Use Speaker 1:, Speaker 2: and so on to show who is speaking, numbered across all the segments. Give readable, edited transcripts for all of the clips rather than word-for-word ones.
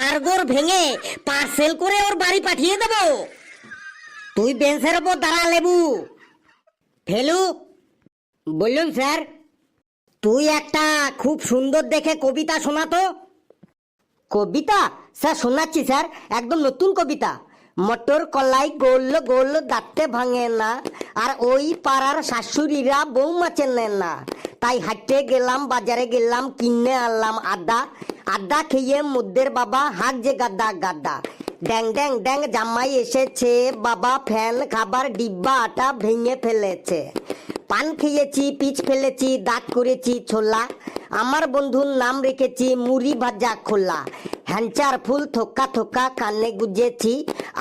Speaker 1: আরগোর ভেঙে পার্সেল করে ওর বাড়ি পাঠিয়ে দেবো। তুই বেঞ্চের ওপর দাঁড়া লেবু। ফেলু, বললুম স্যার, তুই একটা খুব সুন্দর দেখে কবিতা শোনাতো। কবিতা? স্যার শোনাচ্ছি স্যার, একদম নতুন কবিতা। মটর কলাই গোল গোল দাঁতে ভাঙে না, আর ওই পাড়ার শাশুড়িরা বৌমা চেনেন না। তাই হাঁটতে গেলাম, বাজারে গেলাম, কিনে আনলাম আদা। আদা খেয়ে মুদ্দের বাবা হাঁক যে গাদা গাদা। ড্যাং ড্যাং ড্যাং জামাই এসেছে, বাবা ফ্যান খাবার ডিব্বা আটা ভেঙে ফেলেছে। পান খেয়েছি, পিচ ফেলেছি, দাঁত করেছি ছোলা। আমার বন্ধুর নাম রেখেছি মুড়ি ভাজা খোলা। হ্যাঞ্চার ফুল থোকা থোকা কানে গুজেছি,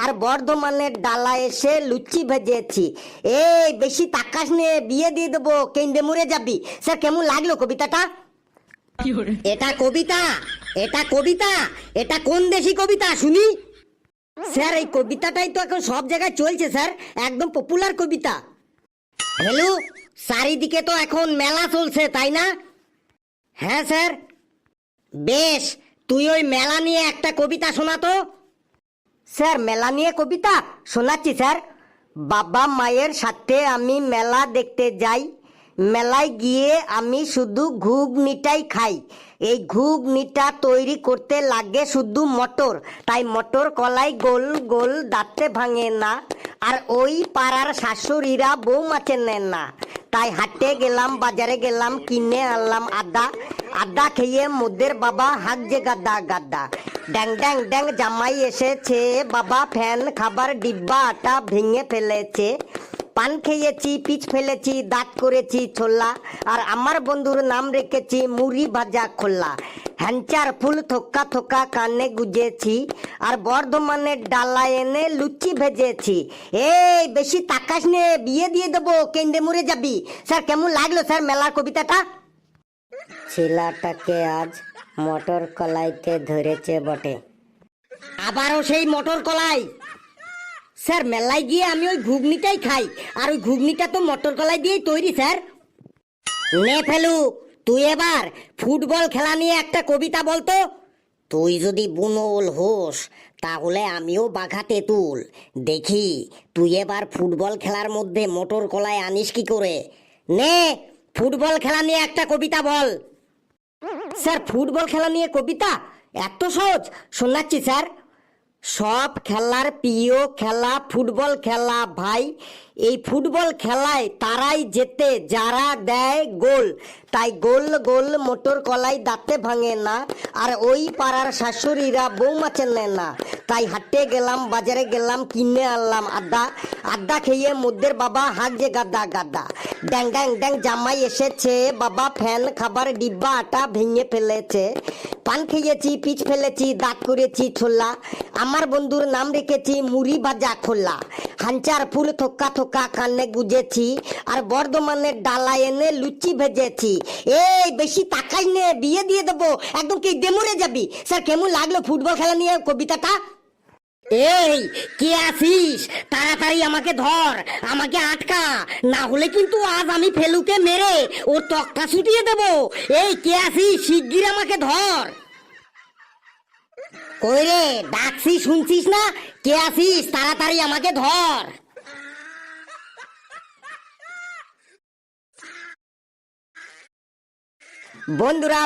Speaker 1: আর বর্ধমানের ডালা এসে লুচি ভেজেছি। এই বেশি তাকাস নে, বিয়ে দিয়ে দেবো, কেন্দ্রে মরে যাবি। স্যার কেমন লাগলো কবিতাটা? এটা কবিতা? এটা কবিতা? এটা কোন দেশি কবিতা শুনি? স্যার এই কবিতাটাই তো এখন সব জায়গায় চলছে স্যার, একদম পপুলার কবিতা। হ্যালো, চারিদিকে তো এখন মেলা চলছে তাই না? হ্যাঁ স্যার। বেশ, তুই ওই মেলা নিয়ে একটা কবিতা শোনাতো। স্যার মেলা নিয়ে কবিতা শোনাচ্ছি স্যার। বাবা মায়ের সাথে আমি মেলা দেখতে যাই, মেলায় গিয়ে আমি শুধু ঘুগনিটাই খাই। এই ঘুগনিটা তৈরি করতে লাগে শুধু মটর, তাই মটর কলাই গোল গোল দাঁতে ভাঙে না, আর ওই পাড়ার শাশুড়িরা বৌমা চেনেন না। তাই হাঁটতে গেলাম, বাজারে গেলাম, কিনে আনলাম আদা। আদা খেয়ে মুদ্দের বাবা হাঁক যে গাদা গাদা। ড্যাং ড্যাং ড্যাং জামাই এসেছে, বাবা ফ্যান খাবার ডিব্বা আটা ভেঙে ফেলেছে। পান খেয়েছি, পিচ ফেলেছি, দাঁত করেছি ছোলা, আর আমার বন্ধুর নাম রেখেছি মুড়ি ভাজা খোলা। হ্যাঞ্চার ফুল থোকা থোকা কানে গুজেছি, আর বর্ধমানের ডালা এনে লুচি ভেজেছি। এই বেশি তাকাস নে, বিয়ে দিয়ে দেবো, কেন্দ্রে মরে যাবি। স্যার কেমন লাগলো স্যার মেলার কবিতাটা? ছেলেটাকে আজ মটর কলাইতে ধরেছে বটে। আবারও সেই মটর কলাই? স্যার মেলায় গিয়ে আমি ওই ঘুগনিটাই খাই, আর ওই ঘুগনিটা তো মটর কলাই দিয়েই তৈরি স্যার। নে ফেলু, তুই এবার ফুটবল খেলা নিয়ে একটা কবিতা বলতো। তুই যদি বুনোল হোস তাহলে আমিও বাঘা তেঁতুল। দেখি তুই এবার ফুটবল খেলার মধ্যে মটর কলাই আনিস কি করে। নে, ফুটবল খেলা নিয়ে একটা কবিতা বল। স্যার ফুটবল খেলা নিয়ে কবিতা এত সহজ? শোনাচ্ছি স্যার। সব খেলার প্রিয় খেলা ফুটবল খেলা ভাই, এই ফুটবল খেলায় তারাই জেতে যারা দেয় গোল। তাই গোল গোল মটর কলাই দাঁতে ভাঙে না, আর ওই পাড়ার শাশুড়িরা বৌমা চেনে না। তাই হাঁটতে গেলাম, বাজারে গেলাম, কিনে আনলাম আদা। আদা খেয়ে মুদ্দের বাবা হাঁক যে গাদা গাদা। ড্যাং ড্যাং ড্যাং জামাই এসেছে, বাবা ফ্যান খাবার ডিব্বা আটা ভেঙে ফেলেছে। পান খেয়েছি, পিচ ফেলেছি, দাঁত করেছি ছোলা। আমার বন্ধুর নাম রেখেছি মুড়ি ভাজা খোলা। হাঞ্চার ফুল থোকা থোকা কানে গুজেছি, আর বর্ধমানের ডালা এনে লুচি ভেজেছি। এই বেশি তাকাই নে, বিয়ে দিয়ে দেবো, একদম কি মরে যাবি। স্যার কেমন লাগলো ফুটবল খেলা নিয়ে কবিতাটা? এই কে আছিস, তাড়াতাড়ি আমাকে ধর, আমাকে আটকা, না হলে কিন্তু আজ আমি ফেলুকে মেরে ওর তক্তা ছুটিয়ে দেবো। এই কে আছিস, শিগগির আমাকে ধর। কই রে, ডাকছি শুনছিস না? কে আছিস, তাড়াতাড়ি আমাকে ধর। বন্ধুরা